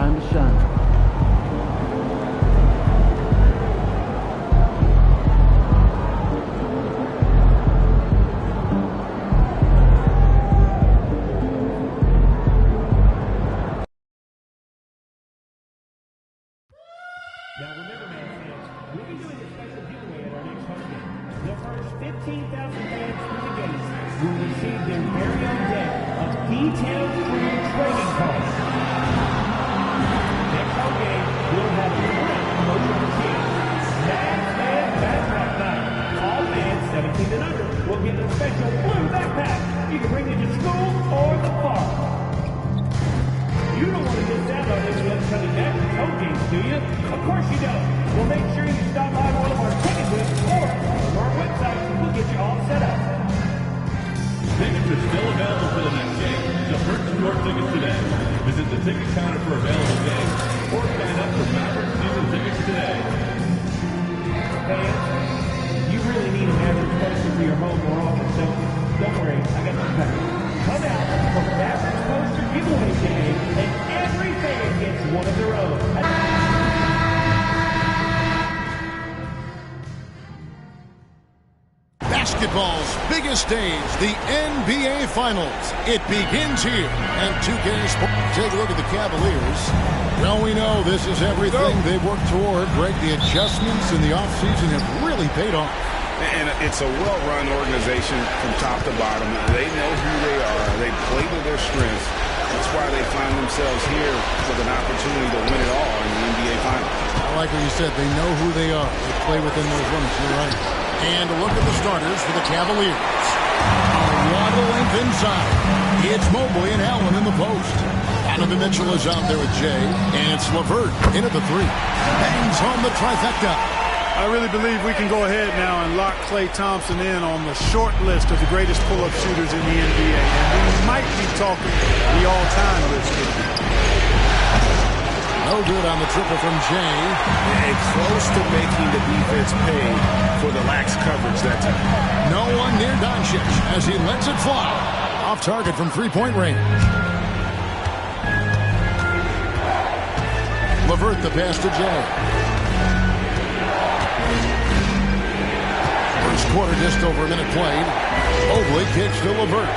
time to shine. Now remember, man fans, we'll be doing a special giveaway at our next home game. The first 15,000 fans through the gates will receive their very own deck of detailed crew training cards. Next home game, we'll have a current promotion machine. Backpack night. All fans 17 and under will get a special blue backpack. You can bring it to school or the park. You don't want to miss out on this upcoming Mavericks home games, do you? Of course you don't. Well, make sure you stop by one of our ticket booths or our website and we'll get you all set up. Tickets are still available for the next game, so purchase your tickets today. Visit the ticket counter for available games or sign up for Mavericks season tickets today. Fans, you really need a Mavericks poster for your home or office, so don't worry, I got you covered. Come out for Mavericks poster giveaway day, and every fan gets one of their own. Basketball's biggest stage, the NBA Finals. It begins here. And 2K Sports. Take a look at the Cavaliers. Well, we know this is everything they've worked toward. Greg, the adjustments in the offseason have really paid off. And it's a well-run organization from top to bottom. They know who they are. They play to their strengths. That's why they find themselves here with an opportunity to win it all in the NBA Finals. I like what you said. They know who they are. They play within those limits. You're right. And a look at the starters for the Cavaliers. A lot of length inside. It's Mobley and Allen in the post. Donovan Mitchell is out there with Jay. And it's LeVert in at the three. Bangs home the trifecta. I really believe we can go ahead now and lock Klay Thompson in on the short list of the greatest pull-up shooters in the NBA. And we might be talking the all-time list. No good on the triple from Jay. And close to making the defense pay for the lax coverage that time. No one near Doncic as he lets it fly. Off target from three-point range. LeVert the pass to Jay. First quarter, just over a minute played. Mobley kicks to LeVert.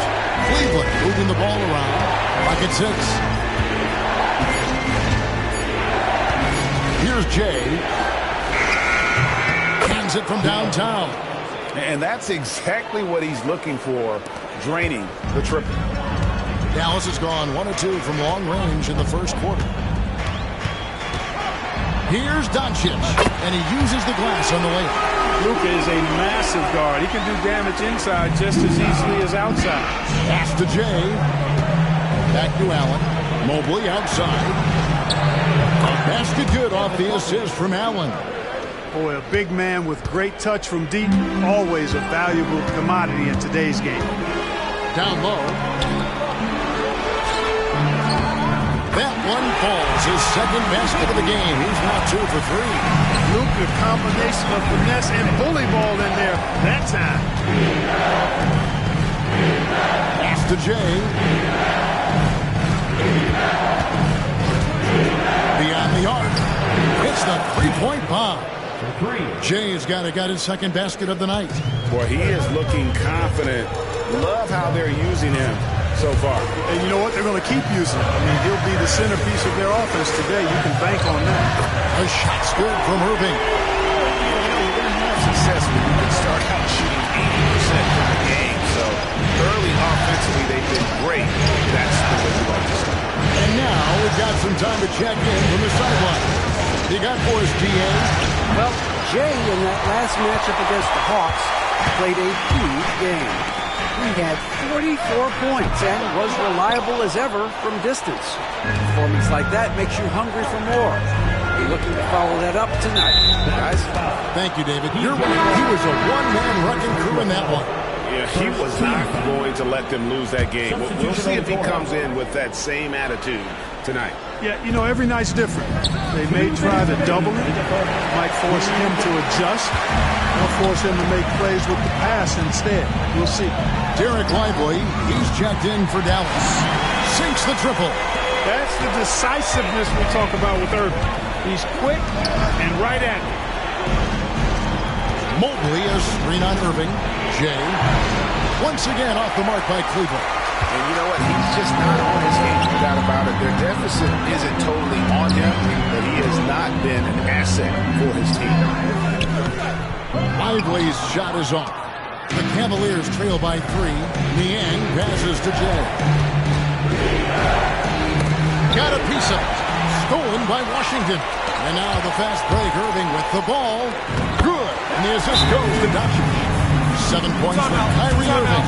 Cleveland moving the ball around. Pocket six. Here's Jay. Hands it from downtown. And that's exactly what he's looking for, draining the triple. Dallas has gone 1 of 2 from long range in the first quarter. Here's Doncic, and he uses the glass on the way. Luka is a massive guard. He can do damage inside just as easily as outside. Pass to Jay. Back to Allen. Mobley outside. Basket good off the assist from Allen. Boy, a big man with great touch from deep. Always a valuable commodity in today's game. Down low. That one falls. His second basket of the game. He's now 2 for 3. Luka, combination of finesse and bully ball in there that time. Pass to Jay. Beyond the arc. It's the three-point bomb. Jay's got his second basket of the night. Boy, he is looking confident. Love how they're using him so far. And you know what? They're going to keep using him. I mean, he'll be the centerpiece of their offense today. You can bank on that. A shot's good from Irving. You're going to have success when you can start out shooting 80% from the game. So early offensively, they've been great. That's the way we like to start. And now we've got some time to check in from the sideline. You got for us, DA? Well, Jay in that last matchup against the Hawks played a huge game. He had 44 points and was reliable as ever from distance. Performance like that makes you hungry for more. Be looking to follow that up tonight, guys. Thank you, David. You're right. He was a one-man wrecking crew in that one. Yeah, he was not going to let them lose that game. We'll see if he comes in with that same attitude tonight. Yeah, you know, every night's different. They may try to double him, might force him to adjust, or force him to make plays with the pass instead. We'll see. Derek Lively, he's checked in for Dallas. Sinks the triple. That's the decisiveness we talk about with Irving. He's quick and right at it. Mobley is screen on Irving. Jay, once again off the mark by Cleveland. And you know what? He's just not on his game. No doubt about it. Their deficit isn't totally on him, but he has not been an asset for his team. Lively's shot is off. The Cavaliers trail by 3. Niang passes to Jay. Got a piece of it. Stolen by Washington. And now the fast break. Irving with the ball. Good. And the assist goes to Doncic. 7 points for Kyrie Irving.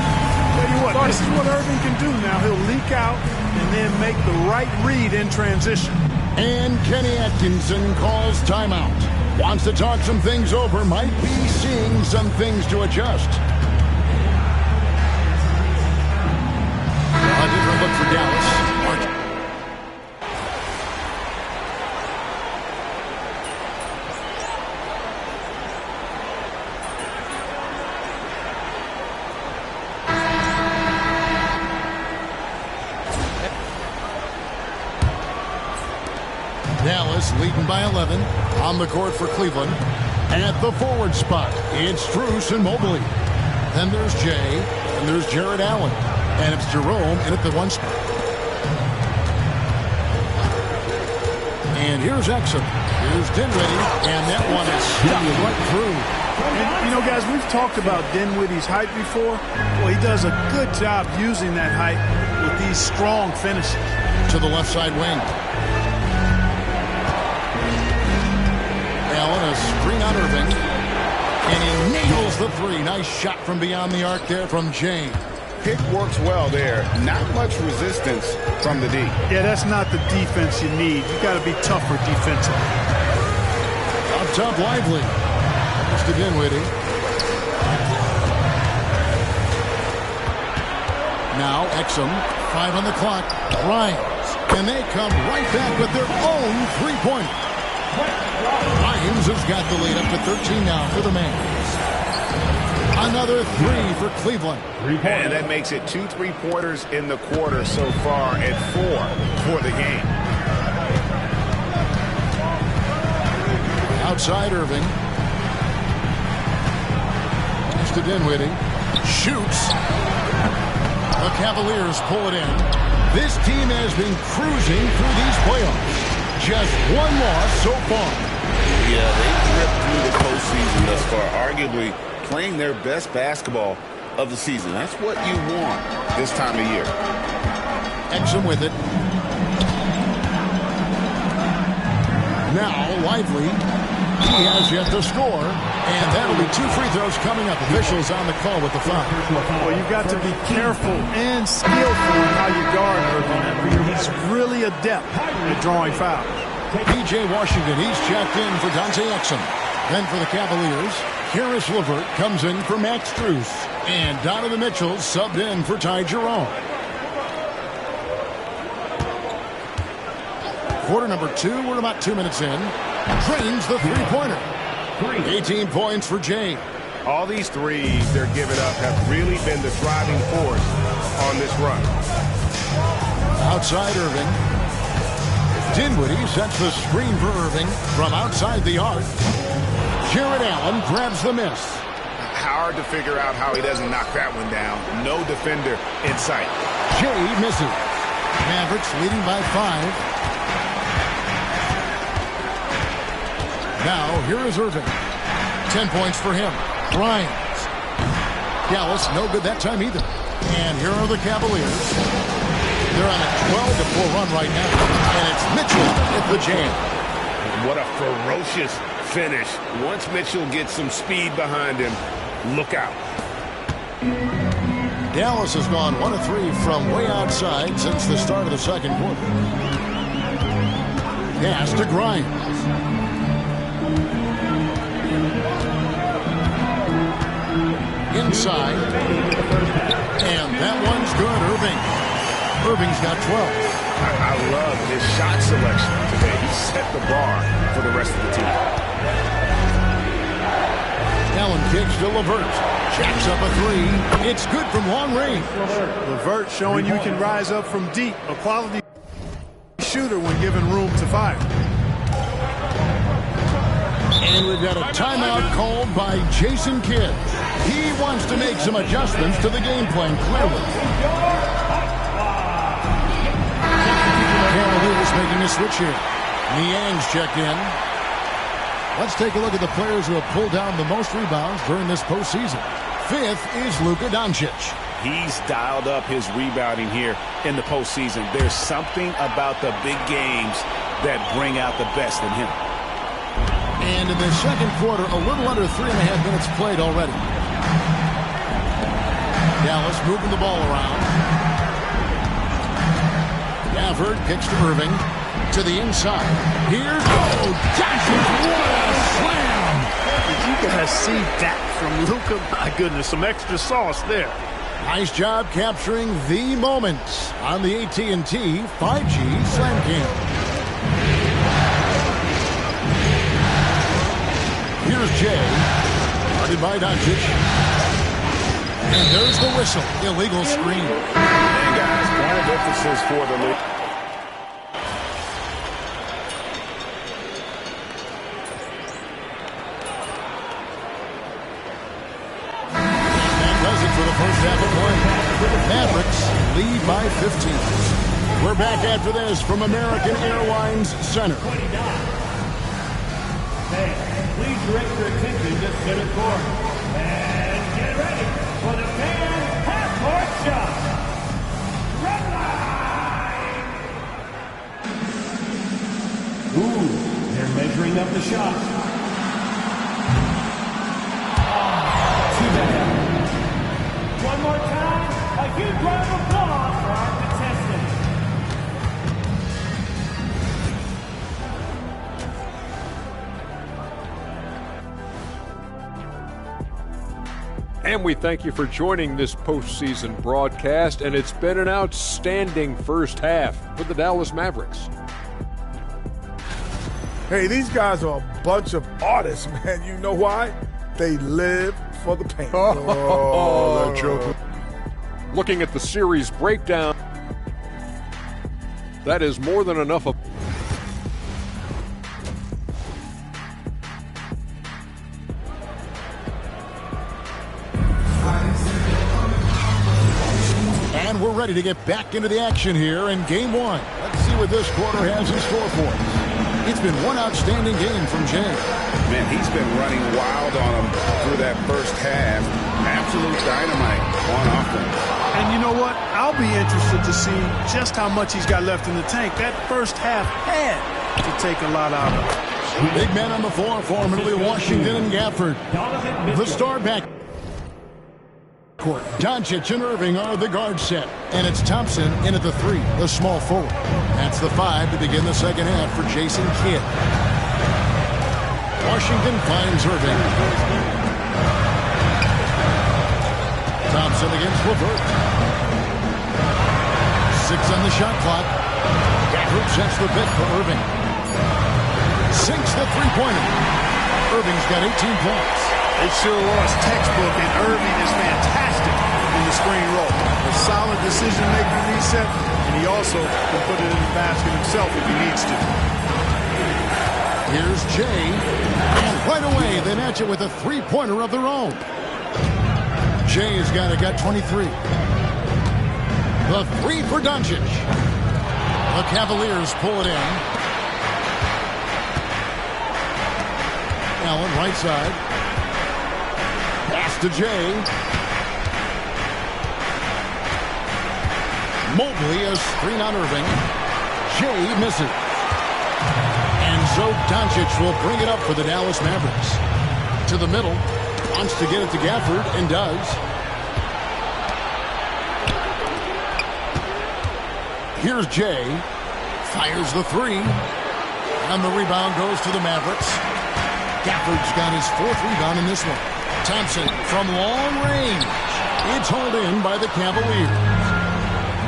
Tell you what, this is what Irving can do now. He'll leak out and then make the right read in transition. And Kenny Atkinson calls timeout. Wants to talk some things over. Might be seeing some things to adjust. A different look for Dallas. Dallas leading by 11 on the court for Cleveland. At the forward spot, it's Strus and Mobley. Then there's Jay, and there's Jared Allen. And it's Jerome in at the 1 spot. And here's Exum. Here's Dinwiddie, and that one is stuck right through. And, you know, guys, we've talked about Dinwiddie's height before. Well, he does a good job using that height with these strong finishes. To the left side wing. Allen, a screen on Irving. And he nails the 3. Nice shot from beyond the arc there from Jay. Pick works well there. Not much resistance from the D. Yeah, that's not the defense you need. You got to be tougher defensively. Up top, Lively. Mr. Dinwiddie. Now, Exum. 5 on the clock. Grimes. And they come right back with their own 3-pointer. Grimes has got the lead up to 13 now for the Mavs. Another 3 for Cleveland. And that makes it 2 3-pointers in the quarter so far and 4 for the game. Outside Irving. Mr. Dinwiddie shoots. The Cavaliers pull it in. This team has been cruising through these playoffs. Just 1 loss so far. Yeah, they've dripped through the postseason thus far, arguably playing their best basketball of the season. That's what you want this time of year. Exum with it. Now, Lively. He has yet to score. And that'll be 2 free throws coming up. Officials on the call with the foul. Well, you've got to be careful and skillful in how you guard Irving. He's really adept at drawing fouls. P.J. Washington, he's checked in for Dante Exum. Then for the Cavaliers, Karis LeVert comes in for Max Strus. And Donovan Mitchell subbed in for Ty Jerome. Quarter number 2, we're about 2 minutes in. Drains the 3-pointer. 18 points for Jay. All these threes they're giving up have really been the driving force on this run. Outside Irving. Dinwiddie sets the screen for Irving from outside the arc. Jared Allen grabs the miss. Hard to figure out how he doesn't knock that one down. No defender in sight. Jay misses. Mavericks leading by 5. Now, here is Irving. 10 points for him. Grimes. Dallas, no good that time either. And here are the Cavaliers. They're on a 12-4 run right now. And it's Mitchell at the jam. What a ferocious finish. Once Mitchell gets some speed behind him, look out. Dallas has gone 1 of 3 from way outside since the start of the second quarter. Pass to Grimes. Inside. And that one's good. Irving's got 12. I love his shot selection today. He set the bar for the rest of the team. Allen kicks to LeVert. Jacks up a 3. It's good from long range. LeVert showing you can rise up from deep. A quality. shooter when given room to fire. And we've got a timeout called by Jason Kidd. He wants to make some adjustments to the game plan, clearly. Cavaliers making a switch here. Niang's checked in. Let's take a look at the players who have pulled down the most rebounds during this postseason. Fifth is Luka Doncic. He's dialed up his rebounding here in the postseason. There's something about the big games that bring out the best in him. And in the second quarter, a little under 3.5 minutes played already. Dallas moving the ball around. Gafford kicks to Irving. To the inside. Here's Doncic. What a slam! Did you guys see that from Luka? My goodness, some extra sauce there. Nice job capturing the moments on the AT&T 5G Slam Cam. Here's Jay. Guarded by Doncic. And there's the whistle. Illegal screen. And guys, point of emphasis for the league. First half of play. Mavericks lead by 15. We're back after this from American Airlines Center. Hey, please direct your attention to center court. And get ready for the fan half-court shot. Red line! Ooh, they're measuring up the shot. Too bad. One more time, a huge round of applause for our contestants. And we thank you for joining this postseason broadcast, and it's been an outstanding first half for the Dallas Mavericks. Hey, these guys are a bunch of artists, man. You know why? They live for the paint. Oh, that joke. Looking at the series breakdown, that is more than enough of. And we're ready to get back into the action here in game one. Let's see what this quarter has in store for us. It's been one outstanding game from Jay. Man, he's been running wild on him through that first half. Absolute dynamite on offense. And you know what? I'll be interested to see just how much he's got left in the tank. That first half had to take a lot out of it. Big men on the floor formerly Washington and Gafford. The star back court. Doncic and Irving are the guard set. And it's Thompson in at the 3, the small forward. That's the 5 to begin the second half for Jason Kidd. Washington finds Irving. Thompson against LeVert. 6 on the shot clock. Gafford sets the pick for Irving. Sinks the three-pointer. Irving's got 18 points. It sure was textbook, and Irving is fantastic in the screen roll. A solid decision-making reset, and he also can put it in the basket himself if he needs to. Here's Jay, and right away they match it with a three-pointer of their own. Jay has got 23. The 3 for Doncic. The Cavaliers pull it in. Allen right side. Pass to Jay. Mobley has screen on Irving. Jay misses. And so Doncic will bring it up for the Dallas Mavericks. To the middle. Wants to get it to Gafford, and does. Here's Jay. Fires the 3. And the rebound goes to the Mavericks. Gafford's got his 4th rebound in this one. Thompson from long range. It's hauled in by the Cavaliers.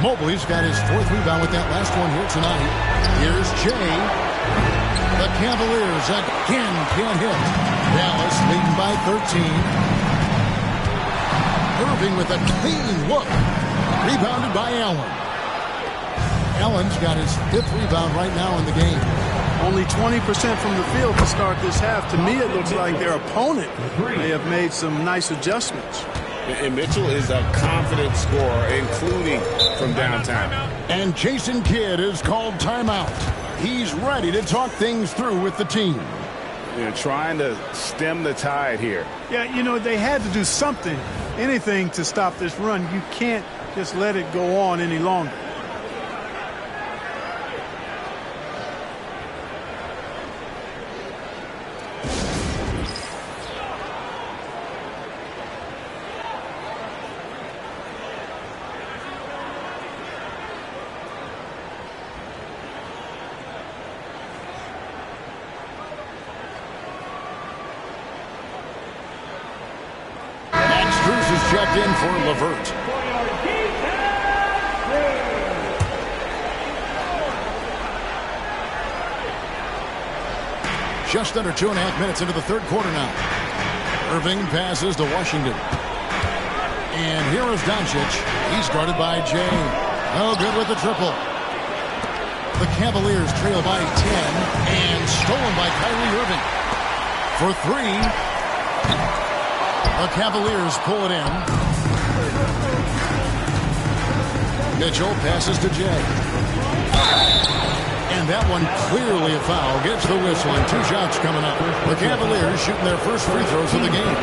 Mobley's got his 4th rebound with that last one here tonight. Here's Jay. The Cavaliers again can't hit. Dallas leading by 13. Irving with a clean look. Rebounded by Allen. Allen's got his 5th rebound right now in the game. Only 20% from the field to start this half. To me, it looks like their opponent may have made some nice adjustments. And Mitchell is a confident scorer, including from downtown. And Jason Kidd is called timeout. He's ready to talk things through with the team. They're trying to stem the tide here. Yeah, you know, they had to do something, anything to stop this run. You can't just let it go on any longer. Checked in for Levert. Just under 2.5 minutes into the third quarter now. Irving passes to Washington. And here is Doncic. He's guarded by Jay. Oh, good with the triple. The Cavaliers trail by 10 and stolen by Kyrie Irving. For 3. The Cavaliers pull it in. Mitchell passes to Jay. And that one clearly a foul. Gets the whistle and 2 shots coming up. The Cavaliers shooting their first free throws of the game.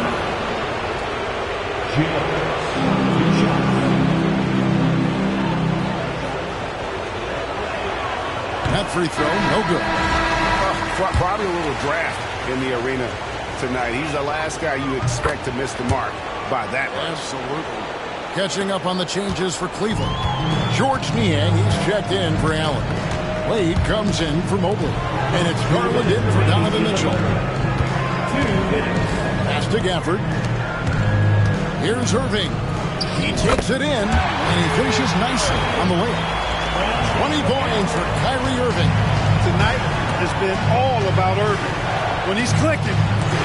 That free throw, no good. Probably a little draft in the arena tonight. He's the last guy you expect to miss the mark by that much. Absolutely. Catching up on the changes for Cleveland. George Niang, he's checked in for Allen. Wade comes in for Mobley. And it's Garland in for Donovan Mitchell. Pass to Gafford. Here's Irving. He takes it in, and he finishes nicely on the layup. 20 points for Kyrie Irving. Tonight has been all about Irving. When he's clicking,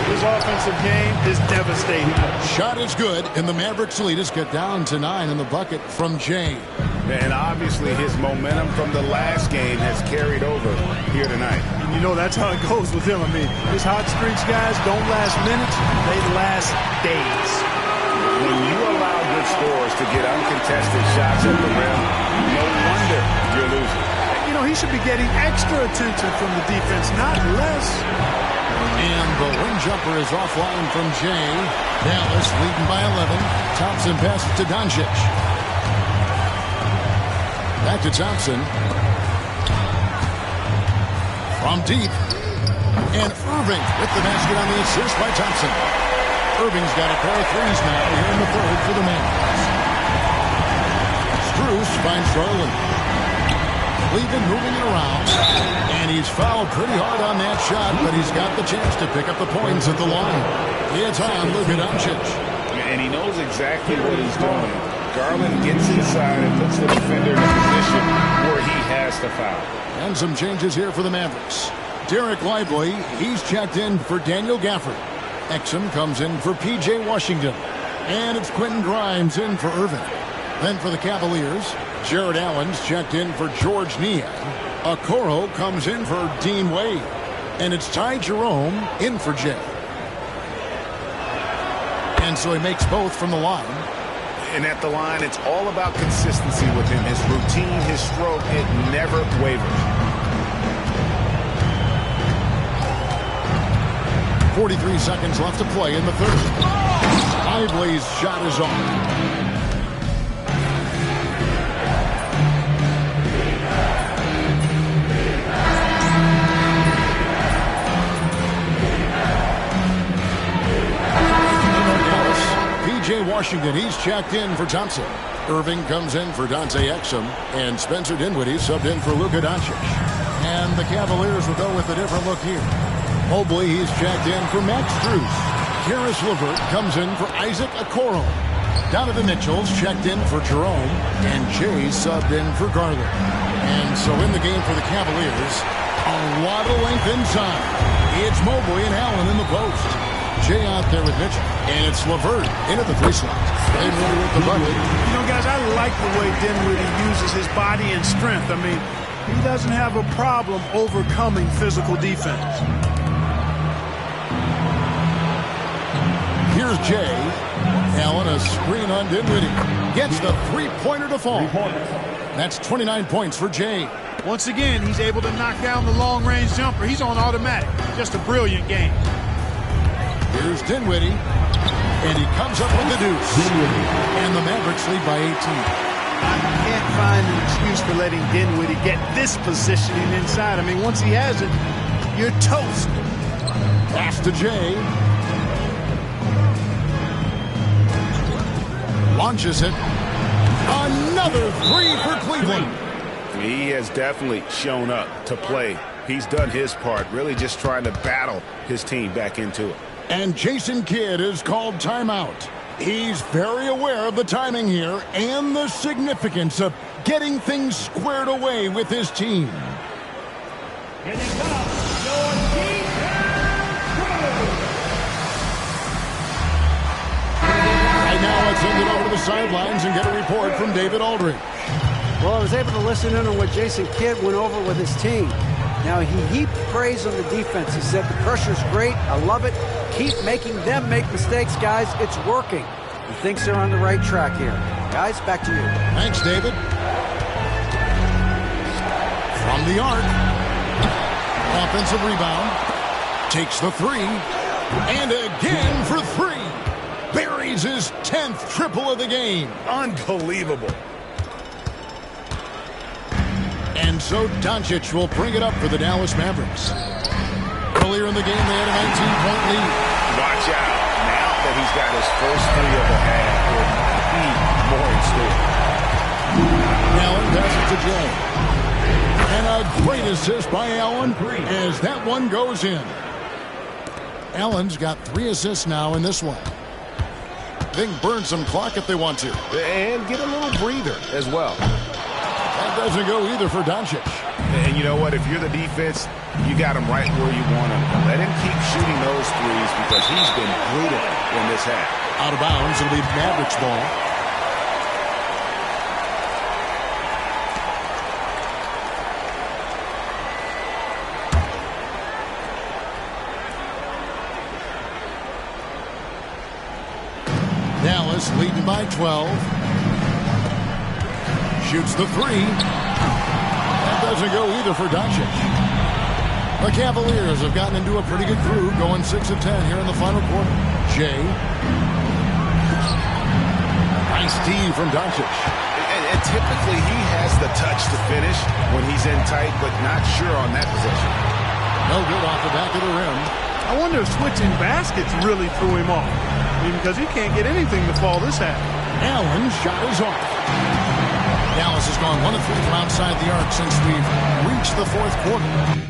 his offensive game is devastating. Shot is good, and the Mavericks lead us get down to 9 in the bucket from Jay. And obviously his momentum from the last game has carried over here tonight. And you know, that's how it goes with him. I mean, his hot streaks, guys, don't last minutes. They last days. When you allow good scorers to get uncontested shots at the rim, no wonder you're losing. You know, he should be getting extra attention from the defense, not less. And the rim jumper is offline from Jay. Dallas leading by 11. Thompson passes to Doncic. Back to Thompson. From deep. And Irving with the basket on the assist by Thompson. Irving's got a pair of threes now here in the third for the Mavericks. Strus finds Garland. Cleveland moving it around. And he's fouled pretty hard on that shot, but he's got the chance to pick up the points at the line. It's on Luka Doncic. And he knows exactly what he's doing. Garland gets inside and puts the defender in a position where he has to foul. And some changes here for the Mavericks. Derek Lively, he's checked in for Daniel Gafford. Exum comes in for P.J. Washington. And it's Quentin Grimes in for Irving. Then for the Cavaliers, Jared Allen's checked in for George Niang. Okoro comes in for Dean Wade. And it's Ty Jerome in for Jay. And so he makes both from the line. And at the line, it's all about consistency with him. His routine, his stroke, it never wavers. 43 seconds left to play in the third. Lively's shot is on. P.J. Washington, he's checked in for Thompson. Irving comes in for Dante Exum. And Spencer Dinwiddie subbed in for Luka Doncic. And the Cavaliers will go with a different look here. Mobley, he's checked in for Max Strus. Karis LeVert comes in for Isaac Okoro. Donovan Mitchell's checked in for Jerome. And Jay subbed in for Garland. And so in the game for the Cavaliers, a lot of length inside. It's Mobley and Allen in the post. Jay out there with Mitchell. And it's LeVert into the free slot. Dinwiddie with the bucket. You know, guys, I like the way Dinwiddie uses his body and strength. I mean, he doesn't have a problem overcoming physical defense. Here's Jay. Allen, a screen on Dinwiddie. Gets the three-pointer to fall. That's 29 points for Jay. Once again, he's able to knock down the long-range jumper. He's on automatic. Just a brilliant game. Here's Dinwiddie. And he comes up with the deuce. And the Mavericks lead by 18. I can't find an excuse for letting Dinwiddie get this positioning inside. I mean, once he has it, you're toast. Pass to Jay. Launches it. Another three for Cleveland. He has definitely shown up to play. He's done his part, really just trying to battle his team back into it. And Jason Kidd is called timeout. He's very aware of the timing here and the significance of getting things squared away with his team. Here they come, your defense crew. Right now, let's send it over to the sidelines and get a report from David Aldridge. Well, I was able to listen in on what Jason Kidd went over with his team. Now, he heaped praise on the defense. He said, the pressure's great. I love it. Keep making them make mistakes, guys. It's working. He thinks they're on the right track here. Guys, back to you. Thanks, David. From the arc. Offensive rebound. Takes the three. And again for three. Buries his 10th triple of the game. Unbelievable. And so Doncic will bring it up for the Dallas Mavericks. Earlier in the game, they had a 19-point lead. Watch out. Now that he's got his first three of the half, there might be more in store. Allen passes to Jay. And a great assist by Allen as that one goes in. Allen's got 3 assists now in this one. They can burn some clock if they want to. And get a little breather as well. That doesn't go either for Doncic. And you know what? If you're the defense, you got him right where you want him. Let him keep shooting those threes because he's been brutal in this half. Out of bounds, it'll be Mavericks ball. Dallas leading by 12. Shoots the three. That doesn't go either for Doncic. The Cavaliers have gotten into a pretty good groove, going 6 of 10 here in the final quarter. Jay. Nice D from Doncic. And typically he has the touch to finish when he's in tight, but not sure on that possession. No good off the back of the rim. I wonder if switching baskets really threw him off. I mean, because he can't get anything to fall this half. Allen's shot is off. Dallas has gone 1 of 3 from outside the arc since we've reached the fourth quarter.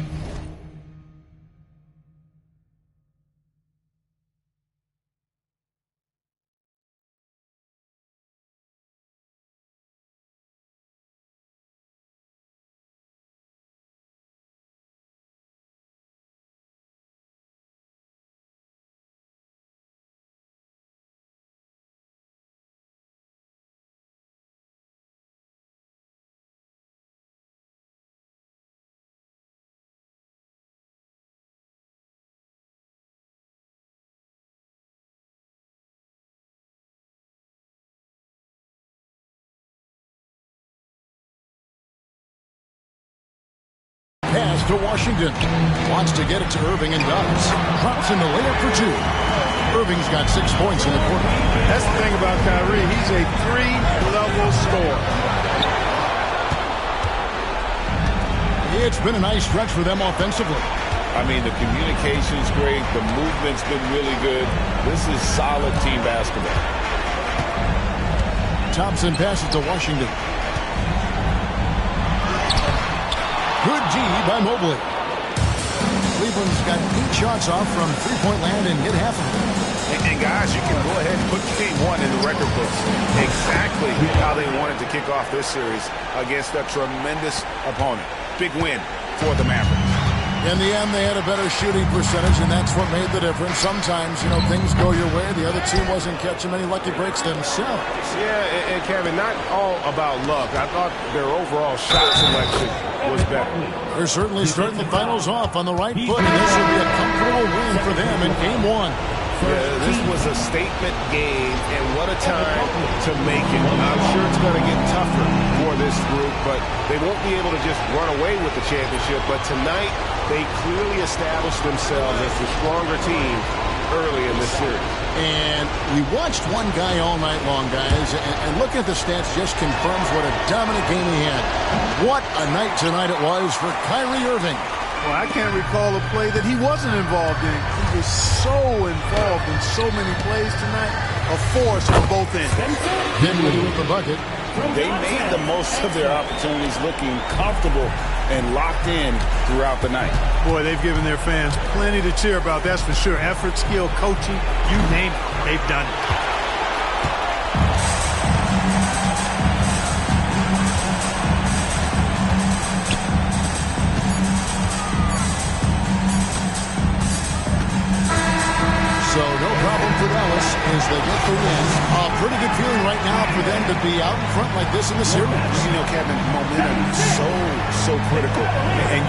Pass to Washington. Wants to get it to Irving and does. Drops in the layup for 2. Irving's got 6 points in the quarter. That's the thing about Kyrie. He's a 3-level scorer. It's been a nice stretch for them offensively. I mean, the communication's great. The movement's been really good. This is solid team basketball. Thompson passes to Washington. Good D by Mobley. Cleveland's got 8 shots off from three-point land and hit half of them. And guys, you can go ahead and put game 1 in the record books. Exactly how they wanted to kick off this series against a tremendous opponent. Big win for the Mavericks. In the end, they had a better shooting percentage, and that's what made the difference. Sometimes, things go your way. The other team wasn't catching many lucky breaks themselves. Yeah, and Kevin, not all about luck. I thought their overall shot selection was better. They're certainly starting the finals off on the right foot, and this will be a comfortable win for them in Game 1. Yeah, this was a statement game, and what a time to make it. I'm sure it's going to get tougher for this group, but they won't be able to just run away with the championship. But tonight, they clearly established themselves as the stronger team early in this series. And we watched one guy all night long, guys, and looking at the stats just confirms what a dominant game he had. What a night tonight it was for Kyrie Irving. Well, I can't recall a play that he wasn't involved in. He was so involved in so many plays tonight. A force on both ends. Dinwiddie with the bucket. They made the most of their opportunities, looking comfortable and locked in throughout the night. Boy, they've given their fans plenty to cheer about, that's for sure. Effort, skill, coaching, you name it, they've done it. So no problem for Dallas as they get the win. A pretty good feeling right now for them to be out in front like this in the series. Kevin, momentum is so critical, and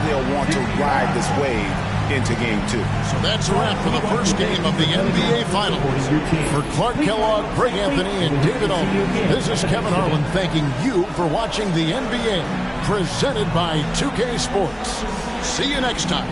they'll want to ride this wave into Game 2. So that's a wrap for the first game of the NBA Finals. For Clark Kellogg, Greg Anthony, and David Owen, this is Kevin Harlan thanking you for watching the NBA, presented by 2K Sports. See you next time.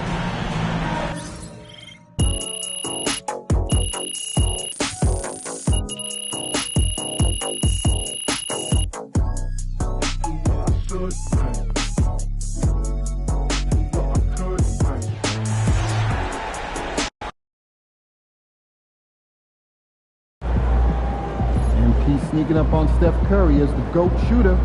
Sneaking up on Steph Curry as the GOAT shooter.